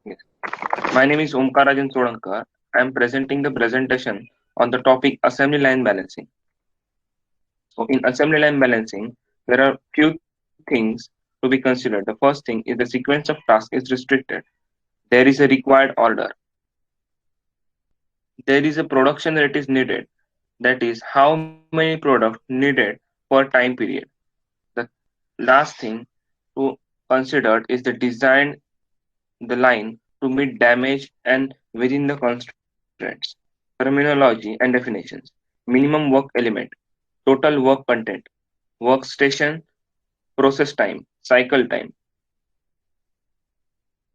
Yes. My name is Omkar Rajan Solankar. I am presenting the presentation on the topic assembly line balancing. So, in assembly line balancing, there are few things to be considered. The first thing is the sequence of tasks is restricted. There is a required order. There is a production that is needed. That is how many products needed per time period. The last thing to consider is the design the line to meet damage and within the constraints. Terminology and definitions. Minimum work element, total work content, workstation, process time, cycle time,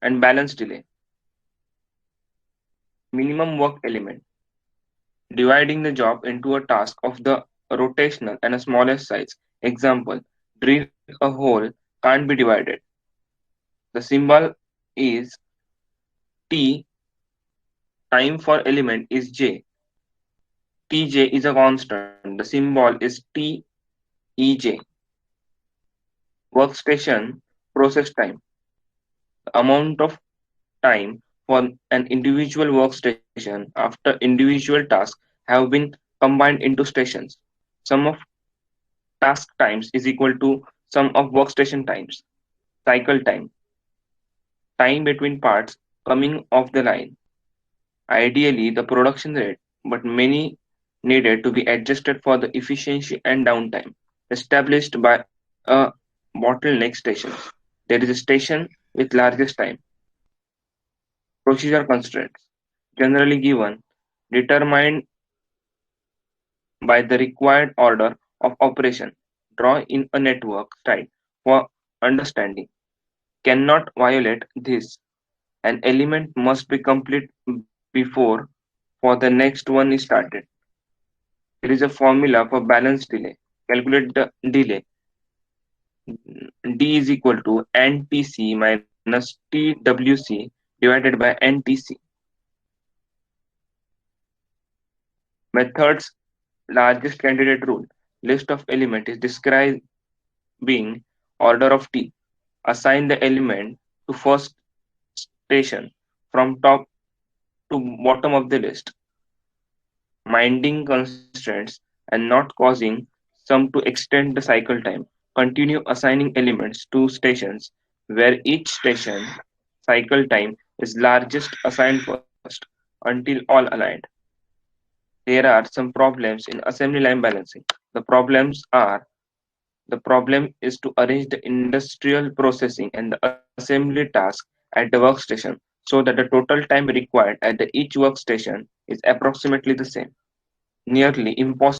and balance delay. Minimum work element, dividing the job into a task of the rotational and a smallest size. Example, drill a hole can't be divided. The symbol is T, time for element is J. Tj is a constant. The symbol is TEJ. Workstation process time, the amount of time for an individual workstation after individual tasks have been combined into stations. Sum of task times is equal to sum of workstation times. Cycle time, time between parts coming off the line. Ideally, the production rate, but many needed to be adjusted for the efficiency and downtime established by a bottleneck station. There is a station with largest time. Procedure constraints, generally given, determined by the required order of operation. Draw in a network style for understanding. Cannot violate this. An element must be complete before for the next one is started. There is a formula for balance delay. Calculate the delay. D is equal to NTC minus TWC divided by NTC. Methods largest candidate rule. List of element is describing order of T. Assign the element to first station from top to bottom of the list. Minding constraints and not causing some to extend the cycle time. Continue assigning elements to stations where each station cycle time is largest assigned first until all aligned. There are some problems in assembly line balancing. The problems are the problem is to arrange the industrial processing and the assembly task at the workstation so that the total time required at the each workstation is approximately the same. Nearly impossible